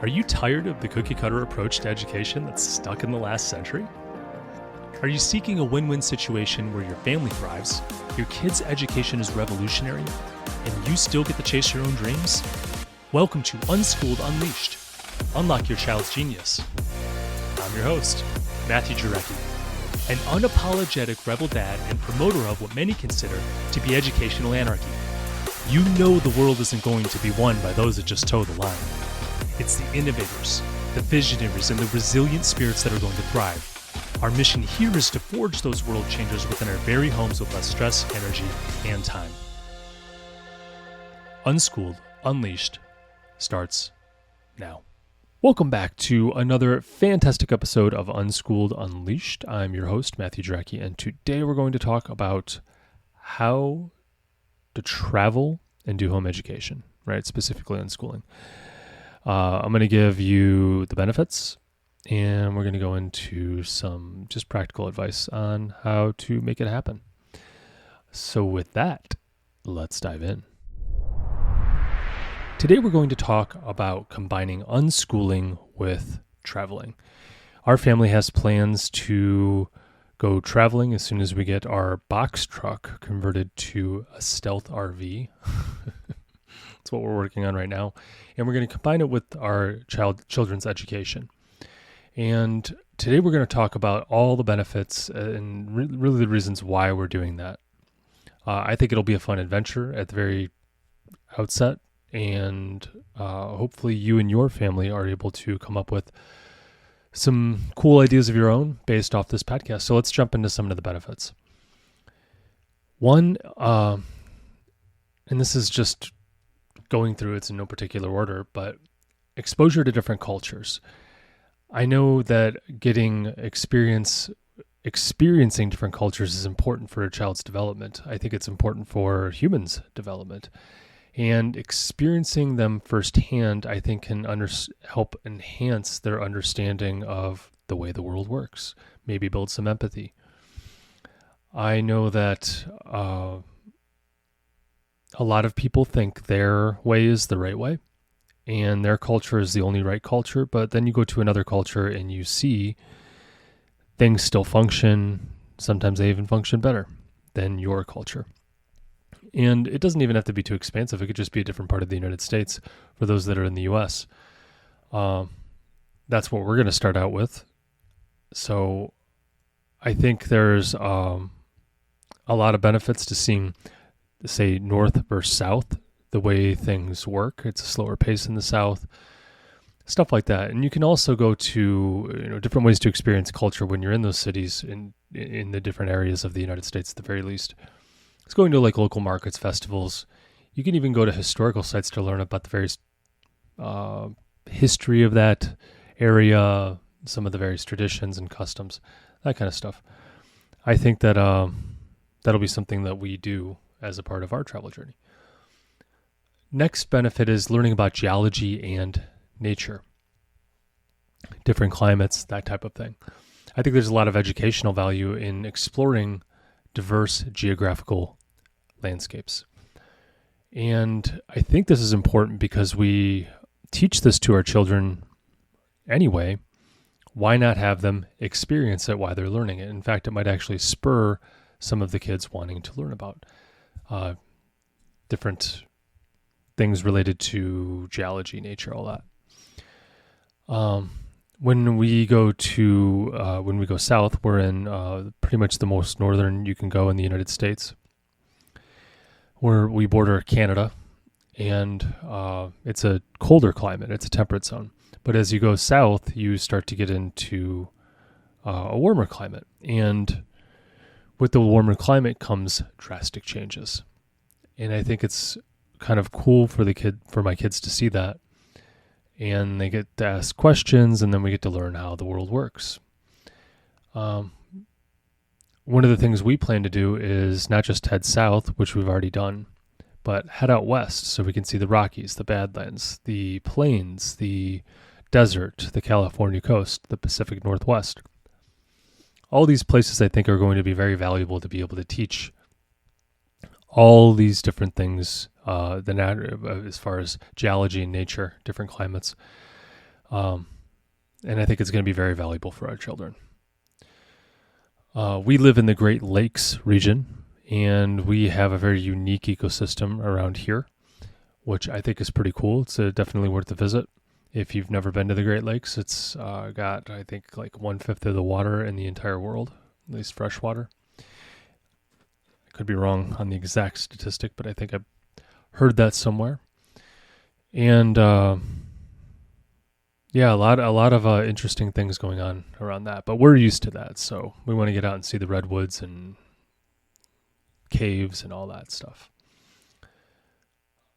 Are you tired of the cookie-cutter approach to education that's stuck in the last century? Are you seeking a win-win situation where your family thrives, your kid's education is revolutionary, and you still get to chase your own dreams? Welcome to Unschooled Unleashed. Unlock your child's genius. I'm your host, Matthew Jarecki, an unapologetic rebel dad and promoter of what many consider to be educational anarchy. You know the world isn't going to be won by those that just toe the line. It's the innovators, the visionaries, and the resilient spirits that are going to thrive. Our mission here is to forge those world changers within our very homes with less stress, energy, and time. Unschooled Unleashed starts now. Welcome back to another fantastic episode of Unschooled Unleashed. I'm your host, Matthew Jarecki, and today we're going to talk about how to travel and do home education, right? Specifically unschooling. I'm going to give you the benefits, and we're going to go into some just practical advice on how to make it happen. So with that, let's dive in. Today we're going to talk about combining unschooling with traveling. Our family has plans to go traveling as soon as we get our box truck converted to a stealth RV. That's what we're working on right now. And we're going to combine it with our children's education. And today we're going to talk about all the benefits and really the reasons why we're doing that. I think it'll be a fun adventure at the very outset. And hopefully you and your family are able to come up with some cool ideas of your own based off this podcast. So let's jump into some of the benefits. One, and this is just going through it's in no particular order, but exposure to different cultures. I know that experiencing different cultures is important for a child's development. I think it's important for humans' development. And experiencing them firsthand, I think, can help enhance their understanding of the way the world works, maybe build some empathy. I know that a lot of people think their way is the right way and their culture is the only right culture, but then you go to another culture and you see things still function. Sometimes they even function better than your culture. And it doesn't even have to be too expansive. It could just be a different part of the United States for those that are in the U.S. That's what we're going to start out with. So I think there's a lot of benefits to seeing, say, North versus South, the way things work. It's a slower pace in the South, stuff like that. And you can also go to different ways to experience culture when you're in those cities in the different areas of the United States at the very least. It's going to like local markets, festivals. You can even go to historical sites to learn about the various history of that area, some of the various traditions and customs, that kind of stuff. I think that that'll be something that we do as a part of our travel journey. Next benefit is learning about geology and nature, different climates, that type of thing. I think there's a lot of educational value in exploring diverse geographical landscapes. And I think this is important because we teach this to our children anyway. Why not have them experience it while they're learning it? In fact, it might actually spur some of the kids wanting to learn about different things related to geology, nature, all that. When we go south, we're in pretty much the most northern you can go in the United States, where we border Canada, and it's a colder climate. It's a temperate zone. But as you go south, you start to get into a warmer climate. And with the warmer climate comes drastic changes. And I think it's kind of cool for my kids to see that. And they get to ask questions, and then we get to learn how the world works. One of the things we plan to do is not just head south, which we've already done, but head out west so we can see the Rockies, the Badlands, the plains, the desert, the California coast, the Pacific Northwest. All these places I think are going to be very valuable to be able to teach all these different things, as far as geology and nature, different climates. And I think it's going to be very valuable for our children. We live in the Great Lakes region, and we have a very unique ecosystem around here, which I think is pretty cool. It's definitely worth a visit. If you've never been to the Great Lakes, it's got, I think, like 1/5 of the water in the entire world, at least fresh water. I could be wrong on the exact statistic, but I think I've heard that somewhere. And yeah, a lot of interesting things going on around that. But we're used to that, so we want to get out and see the redwoods and caves and all that stuff.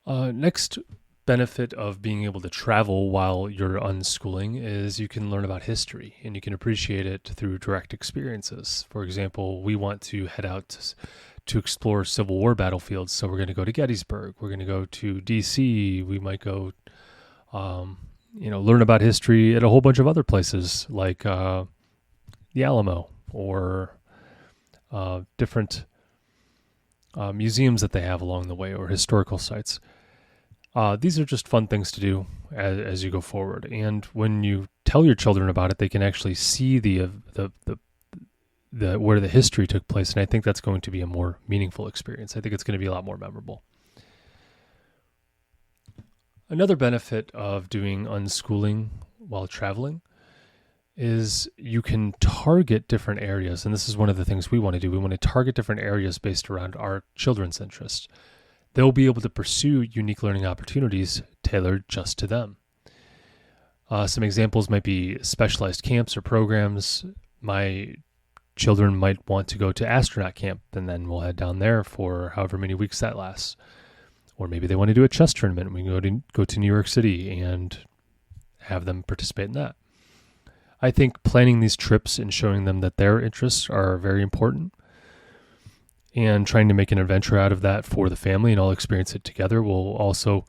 Next benefit of being able to travel while you're unschooling is you can learn about history, and you can appreciate it through direct experiences. For example, we want to head out to explore Civil War battlefields, so we're going to go to Gettysburg. We're going to go to D.C. We might go, learn about history at a whole bunch of other places like the Alamo or different museums that they have along the way, or historical sites. These are just fun things to do as you go forward. And when you tell your children about it, they can actually see the where the history took place. And I think that's going to be a more meaningful experience. I think it's going to be a lot more memorable. Another benefit of doing unschooling while traveling is you can target different areas. And this is one of the things we want to do. We want to target different areas based around our children's interests. They'll be able to pursue unique learning opportunities tailored just to them. Some examples might be specialized camps or programs. My children might want to go to astronaut camp, and then we'll head down there for however many weeks that lasts. Or maybe they want to do a chess tournament. We can go to New York City and have them participate in that. I think planning these trips and showing them that their interests are very important, and trying to make an adventure out of that for the family and all experience it together will also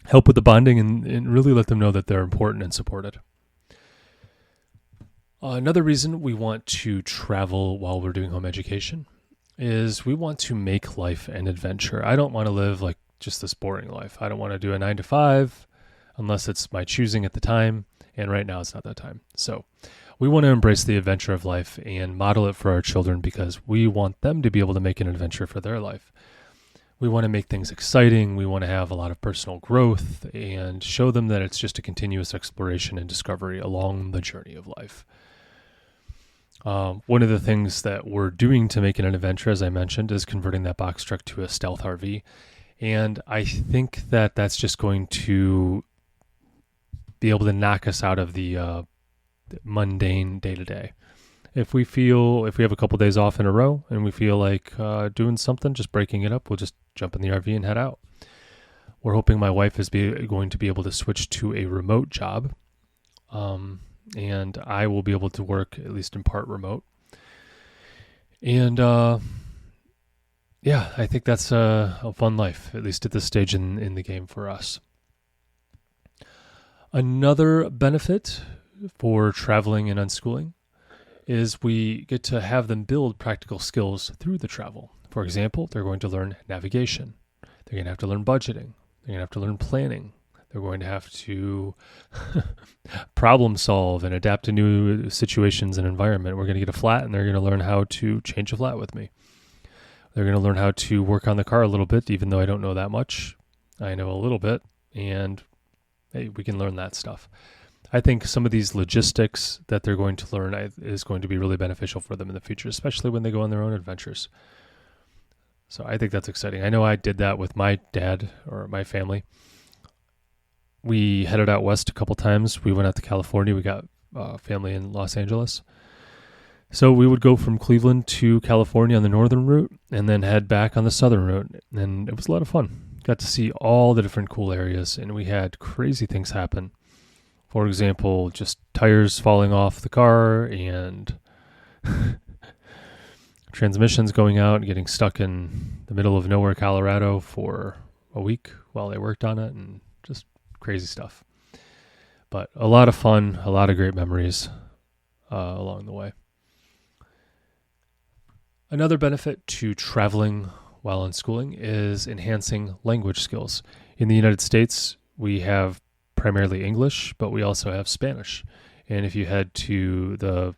help with the bonding and really let them know that they're important and supported. Another reason we want to travel while we're doing home education is we want to make life an adventure. I don't want to live like just this boring life. I don't want to do a 9 to 5 unless it's my choosing at the time. And right now it's not that time. So we want to embrace the adventure of life and model it for our children because we want them to be able to make an adventure for their life. We want to make things exciting. We want to have a lot of personal growth and show them that it's just a continuous exploration and discovery along the journey of life. One of the things that we're doing to make it an adventure, as I mentioned, is converting that box truck to a stealth RV. And I think that that's just going to be able to knock us out of the mundane day-to-day. If we have a couple days off in a row and we feel like doing something, just breaking it up, we'll just jump in the RV and head out. We're hoping my wife is going to be able to switch to a remote job. And I will be able to work at least in part remote. And I think that's a fun life, at least at this stage in the game for us. Another benefit for traveling and unschooling is we get to have them build practical skills through the travel. For example, they're going to learn navigation. They're going to have to learn budgeting. They're going to have to learn planning. They're going to have to problem solve and adapt to new situations and environment. We're going to get a flat, and they're going to learn how to change a flat with me. They're going to learn how to work on the car a little bit, even though I don't know that much. I know a little bit, and hey, we can learn that stuff. I think some of these logistics that they're going to learn is going to be really beneficial for them in the future, especially when they go on their own adventures. So I think that's exciting. I know I did that with my dad or my family. We headed out west a couple times. We went out to California. We got family in Los Angeles. So we would go from Cleveland to California on the northern route and then head back on the southern route. And it was a lot of fun. Got to see all the different cool areas, and we had crazy things happen. For example, just tires falling off the car and transmissions going out and getting stuck in the middle of nowhere, Colorado for a week while they worked on it, and just crazy stuff. But a lot of fun, a lot of great memories along the way. Another benefit to traveling while unschooling is enhancing language skills. In the United States, we have primarily English, but we also have Spanish. And if you head to the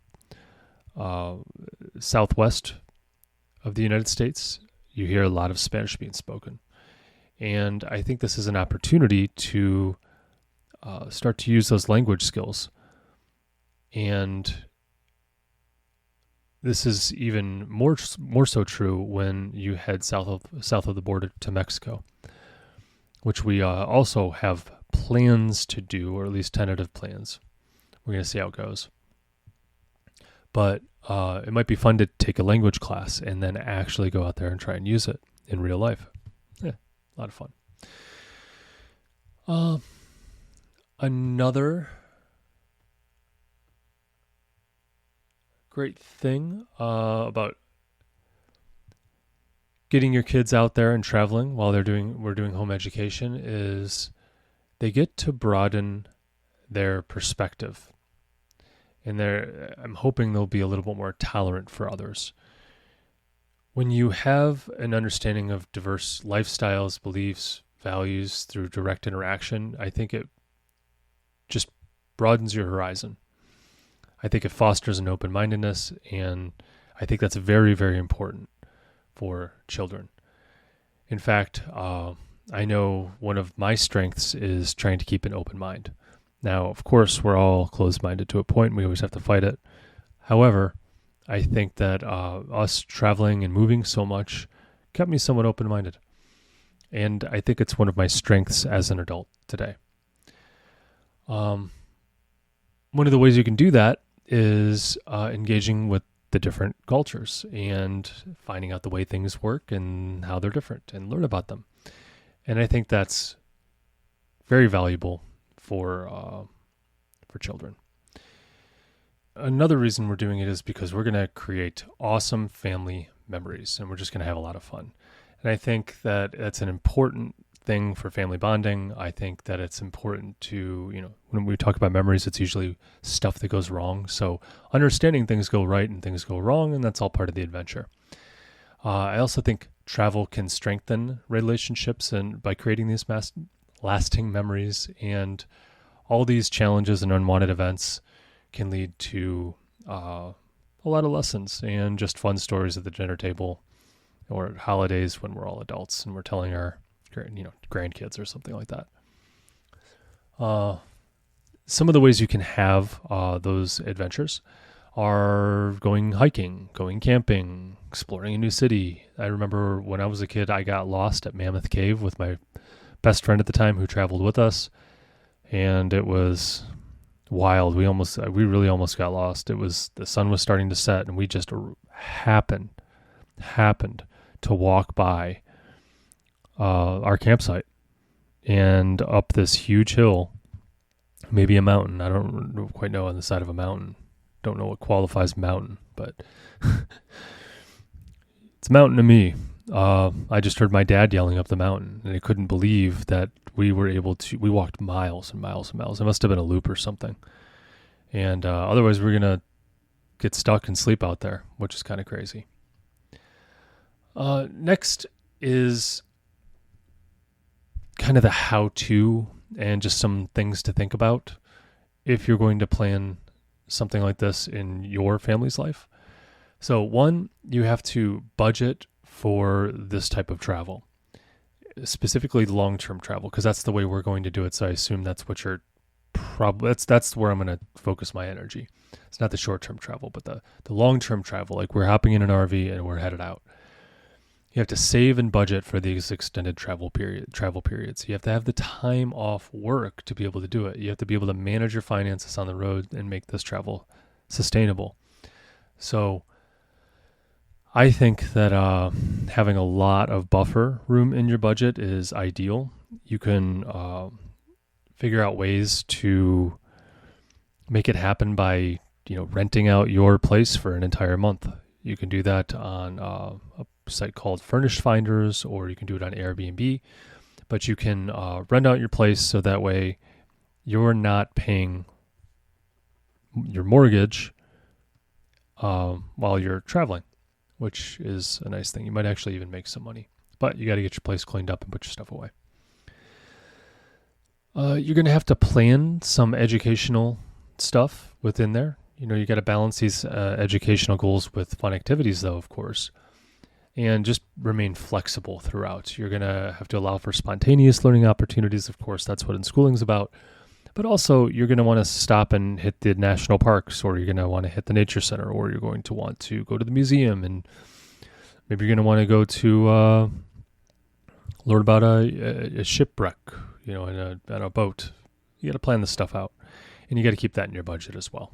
southwest of the United States, you hear a lot of Spanish being spoken. And I think this is an opportunity to start to use those language skills. And this is even more so true when you head south of the border to Mexico, which we also have plans to do, or at least tentative plans. We're going to see how it goes. But it might be fun to take a language class and then actually go out there and try and use it in real life. Yeah, a lot of fun. Another great thing about getting your kids out there and traveling while we're doing home education is they get to broaden their perspective. And I'm hoping they'll be a little bit more tolerant for others. When you have an understanding of diverse lifestyles, beliefs, values through direct interaction, I think it just broadens your horizon. I think it fosters an open-mindedness, and I think that's very, very important for children. In fact, I know one of my strengths is trying to keep an open mind. Now, of course, we're all closed-minded to a point. We always have to fight it. However, I think that us traveling and moving so much kept me somewhat open-minded. And I think it's one of my strengths as an adult today. One of the ways you can do that is engaging with the different cultures and finding out the way things work and how they're different and learn about them. And I think that's very valuable for children. Another reason we're doing it is because we're going to create awesome family memories, and we're just going to have a lot of fun. And I think that that's an important thing for family bonding. I think that it's important to, when we talk about memories, it's usually stuff that goes wrong. So understanding things go right and things go wrong, and that's all part of the adventure. I also think travel can strengthen relationships and by creating these lasting memories, and all these challenges and unwanted events can lead to a lot of lessons and just fun stories at the dinner table or at holidays when we're all adults and we're telling our grandkids or something like that. Some of the ways you can have those adventures are going hiking, going camping, exploring a new city. I remember when I was a kid, I got lost at Mammoth Cave with my best friend at the time who traveled with us, and it was wild. We really almost got lost. The sun was starting to set, and we just happened to walk by our campsite and up this huge hill, maybe a mountain. I don't quite know, on the side of a mountain. Don't know what qualifies mountain, but it's a mountain to me. I just heard my dad yelling up the mountain, and I couldn't believe that we walked miles and miles and miles. It must have been a loop or something. And otherwise we're going to get stuck and sleep out there, which is kind of crazy. Next is kind of the how-to and just some things to think about if you're going to plan something like this in your family's life. So one, you have to budget for this type of travel, specifically long-term travel, because that's the way we're going to do it. So I assume that's what you're that's where I'm going to focus my energy. It's not the short-term travel, but the long-term travel, like we're hopping in an RV and we're headed out. You have to save and budget for these extended travel periods. You have to have the time off work to be able to do it. You have to be able to manage your finances on the road and make this travel sustainable. So I think that having a lot of buffer room in your budget is ideal. You can figure out ways to make it happen by renting out your place for an entire month. You can do that on a site called Furnished Finders, or you can do it on Airbnb. But you can rent out your place so that way you're not paying your mortgage while you're traveling, which is a nice thing. You might actually even make some money, but you got to get your place cleaned up and put your stuff away. You're going to have to plan some educational stuff within there. You got to balance these educational goals with fun activities, though, of course, and just remain flexible throughout. You're going to have to allow for spontaneous learning opportunities. Of course, that's what Unschooling's about. But also, you're going to want to stop and hit the national parks, or you're going to want to hit the nature center, or you're going to want to go to the museum, and maybe you're going to want to go to learn about a shipwreck, on a boat. You got to plan this stuff out, and you got to keep that in your budget as well.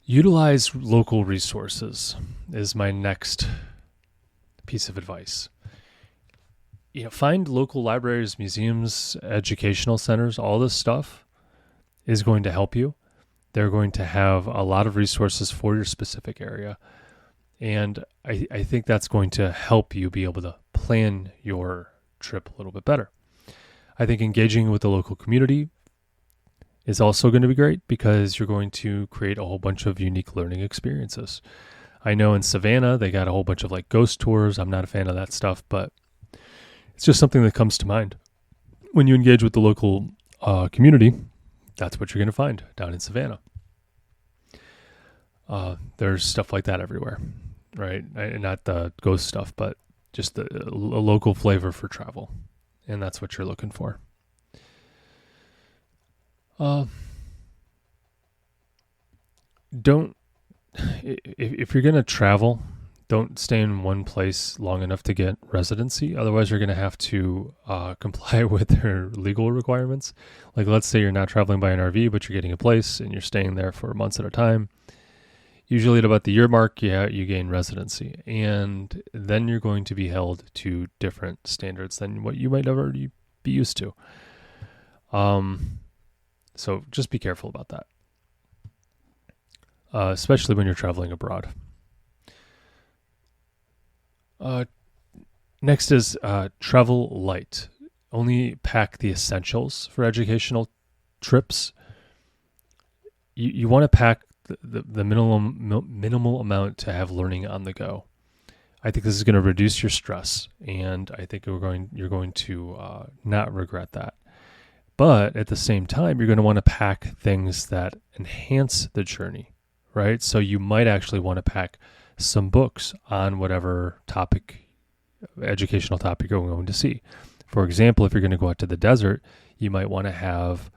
Utilize local resources is my next piece of advice. Find local libraries, museums, educational centers. All this stuff is going to help you. They're going to have a lot of resources for your specific area. And I think that's going to help you be able to plan your trip a little bit better. I think engaging with the local community is also going to be great because you're going to create a whole bunch of unique learning experiences. I know in Savannah, they got a whole bunch of ghost tours. I'm not a fan of that stuff, but it's just something that comes to mind. When you engage with the local community, that's what you're going to find down in Savannah. There's stuff like that everywhere, right? Not the ghost stuff, but just a local flavor for travel. And that's what you're looking for. If you're going to travel, don't stay in one place long enough to get residency. Otherwise, you're going to have to comply with their legal requirements. Let's say you're not traveling by an RV, but you're getting a place and you're staying there for months at a time. Usually at about the year mark, you gain residency. And then you're going to be held to different standards than what you might already be used to. So just be careful about that, especially when you're traveling abroad. Next is travel light. Only pack the essentials for educational trips. You want to pack the minimal amount to have learning on the go. I think this is going to reduce your stress, and I think you're going to not regret that. But at the same time, you're going to want to pack things that enhance the journey, right? So you might actually want to pack some books on whatever educational topic you're going to see. For example, if you're going to go out to the desert, you might want to have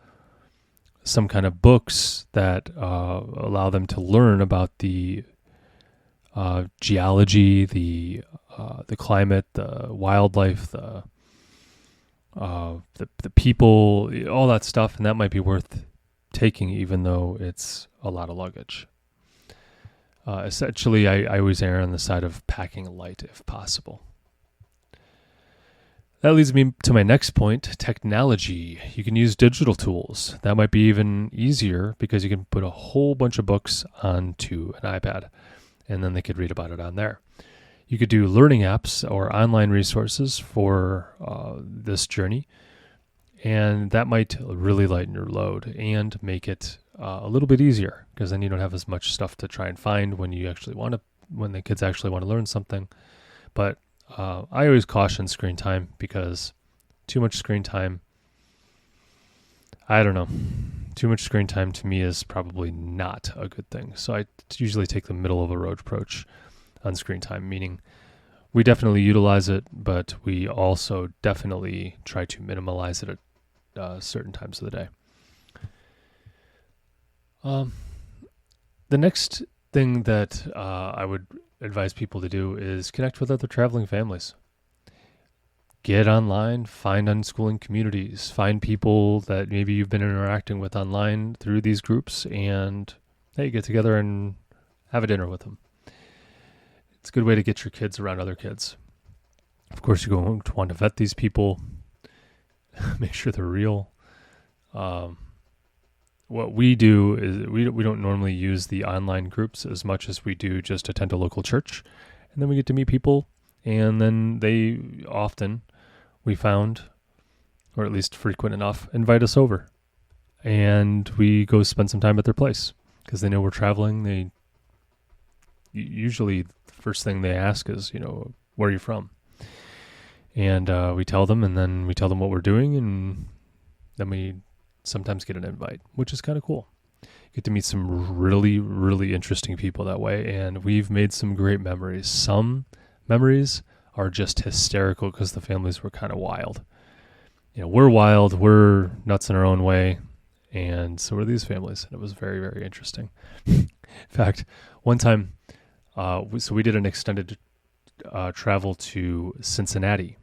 some kind of books that allow them to learn about the geology, the climate, the wildlife, the people, all that stuff, and that might be worth taking, even though it's a lot of luggage. Essentially, I always err on the side of packing light if possible. That leads me to my next point, technology. You can use digital tools. That might be even easier because you can put a whole bunch of books onto an iPad, and then they could read about it on there. You could do learning apps or online resources for this journey, and that might really lighten your load and make it a little bit easier, because then you don't have as much stuff to try and find when the kids actually want to learn something. But I always caution screen time, because too much screen time, I don't know. Too much screen time to me is probably not a good thing. So I usually take the middle of the road approach on screen time, meaning we definitely utilize it, but we also definitely try to minimize it at certain times of the day. The next thing that I would advise people to do is connect with other traveling families. Get online, find unschooling communities, find people that maybe you've been interacting with online through these groups, and hey, get together and have a dinner with them. It's a good way to get your kids around other kids. Of course, you're going to want to vet these people, make sure they're real. What we do is we don't normally use the online groups as much as we do just attend a local church, and then we get to meet people, and then they often, we found, or at least frequent enough, invite us over, and we go spend some time at their place because they know we're traveling. They usually the first thing they ask is, where are you from? And we tell them, and then we tell them what we're doing, and then we sometimes get an invite, which is kind of cool. Get to meet some really, really interesting people that way, and we've made some great memories. Some memories are just hysterical because the families were kind of wild. We're wild, we're nuts in our own way, and so are these families, and it was very, very interesting. In fact, one time, we did an extended travel to Cincinnati,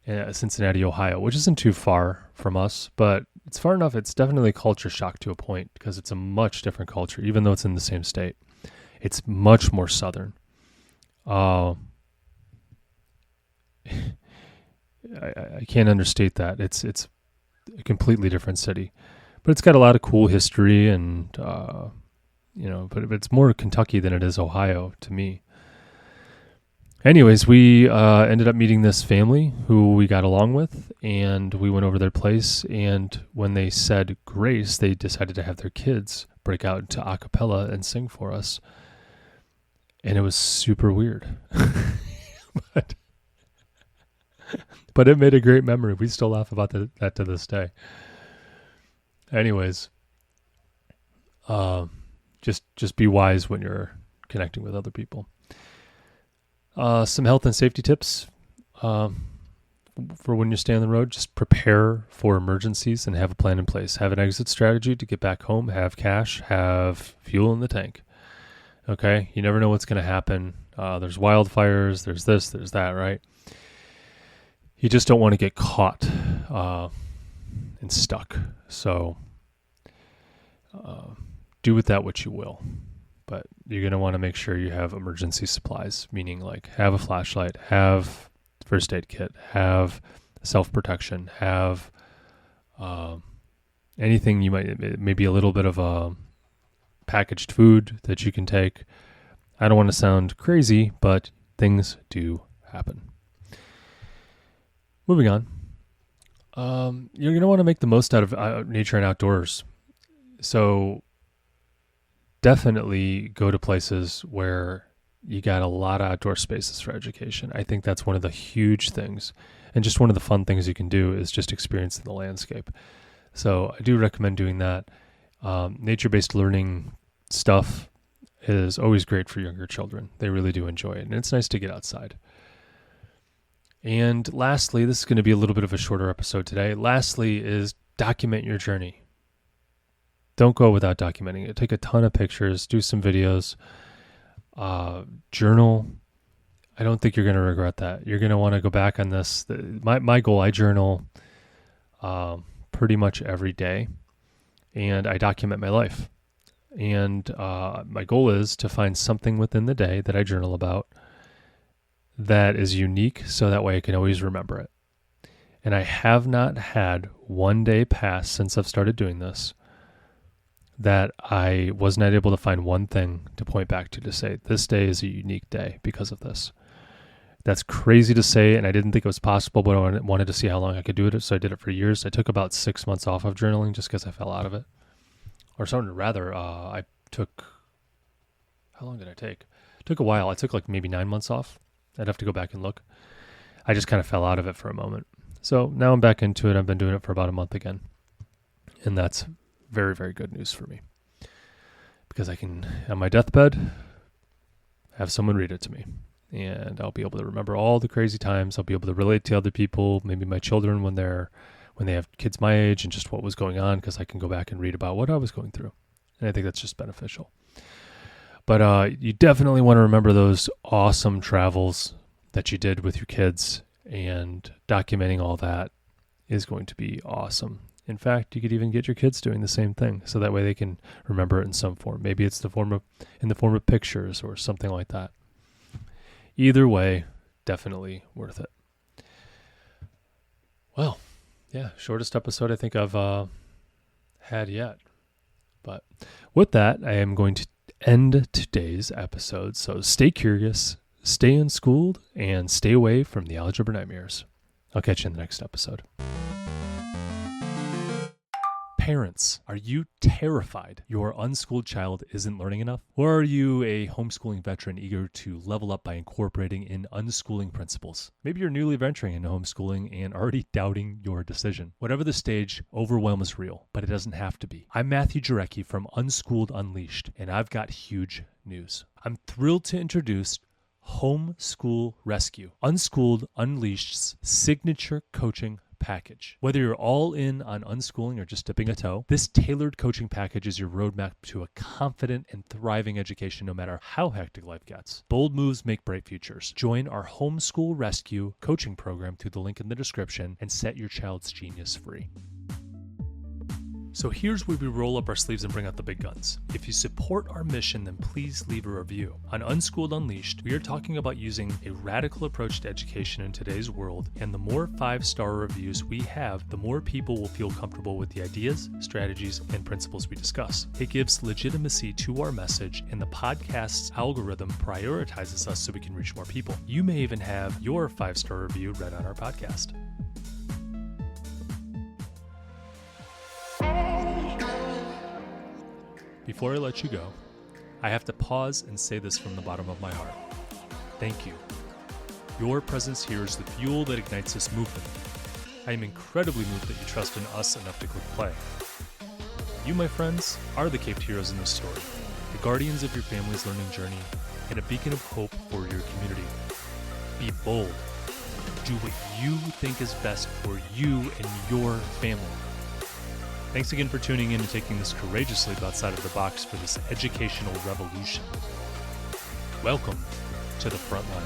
Ohio, which isn't too far from us, but it's far enough. It's definitely culture shock to a point because it's a much different culture, even though it's in the same state. It's much more southern. I can't understate that. It's a completely different city, but it's got a lot of cool history, and but it's more Kentucky than it is Ohio to me. Anyways, we ended up meeting this family who we got along with, and we went over their place, and when they said grace, they decided to have their kids break out into a cappella and sing for us. And it was super weird. But it made a great memory. We still laugh about that to this day. Anyways, just be wise when you're connecting with other people. Some health and safety tips for when you stay on the road. Just prepare for emergencies and have a plan in place. Have an exit strategy to get back home. Have cash. Have fuel in the tank. Okay? You never know what's going to happen. There's wildfires. There's this. There's that, right? You just don't want to get caught and stuck. So do with that what you will. But you're going to want to make sure you have emergency supplies, meaning like have a flashlight, have first aid kit, have self-protection, have anything you maybe a little bit of packaged food that you can take. I don't want to sound crazy, but things do happen. Moving on. You're going to want to make the most out of nature and outdoors. So definitely go to places where you got a lot of outdoor spaces for education. I think that's one of the huge things. And just one of the fun things you can do is just experiencing the landscape. So I do recommend doing that. Nature-based learning stuff is always great for younger children. They really do enjoy it. And it's nice to get outside. And lastly, this is going to be a little bit of a shorter episode today. Lastly is document your journey. Don't go without documenting it. Take a ton of pictures, do some videos, journal. I don't think you're going to regret that. You're going to want to go back on this. My goal, I journal pretty much every day, and I document my life. And my goal is to find something within the day that I journal about that is unique, so that way I can always remember it. And I have not had one day pass since I've started doing this that I was not able to find one thing to point back to say, this day is a unique day because of this. That's crazy to say, and I didn't think it was possible, but I wanted to see how long I could do it, so I did it for years. I took about 6 months off of journaling just because I fell out of it. Or something rather, I took, how long did I take? It took a while. I took like maybe 9 months off. I'd have to go back and look. I just kind of fell out of it for a moment. So now I'm back into it. I've been doing it for about a month again. And that's very, very good news for me. Because I can, on my deathbed, have someone read it to me. And I'll be able to remember all the crazy times. I'll be able to relate to other people, maybe my children when they have kids my age, and just what was going on, because I can go back and read about what I was going through. And I think that's just beneficial. But you definitely want to remember those awesome travels that you did with your kids, and documenting all that is going to be awesome. In fact, you could even get your kids doing the same thing, so that way they can remember it in some form. Maybe it's in the form of pictures or something like that. Either way, definitely worth it. Well, yeah, shortest episode I think I've had yet. But with that, I am going to end today's episode. So stay curious, stay unschooled, and stay away from the algebra nightmares. I'll catch you in the next episode. Parents, are you terrified your unschooled child isn't learning enough? Or are you a homeschooling veteran eager to level up by incorporating in unschooling principles? Maybe you're newly venturing into homeschooling and already doubting your decision. Whatever the stage, overwhelm is real, but it doesn't have to be. I'm Matthew Jarecki from Unschooled Unleashed, and I've got huge news. I'm thrilled to introduce Homeschool Rescue, Unschooled Unleashed's signature coaching package. Whether you're all in on unschooling or just dipping a toe, this tailored coaching package is your roadmap to a confident and thriving education no matter how hectic life gets. Bold moves make bright futures. Join our Homeschool Rescue coaching program through the link in the description and set your child's genius free. So here's where we roll up our sleeves and bring out the big guns. If you support our mission, then please leave a review. On Unschooled Unleashed, we are talking about using a radical approach to education in today's world, and the more 5-star reviews we have, the more people will feel comfortable with the ideas, strategies, and principles we discuss. It gives legitimacy to our message, and the podcast's algorithm prioritizes us so we can reach more people. You may even have your 5-star review read on our podcast. Before I let you go, I have to pause and say this from the bottom of my heart. Thank you. Your presence here is the fuel that ignites this movement. I am incredibly moved that you trust in us enough to click play. You, my friends, are the caped heroes in this story, the guardians of your family's learning journey, and a beacon of hope for your community. Be bold. Do what you think is best for you and your family. Thanks again for tuning in and taking this courageous leap outside of the box for this educational revolution. Welcome to the front line.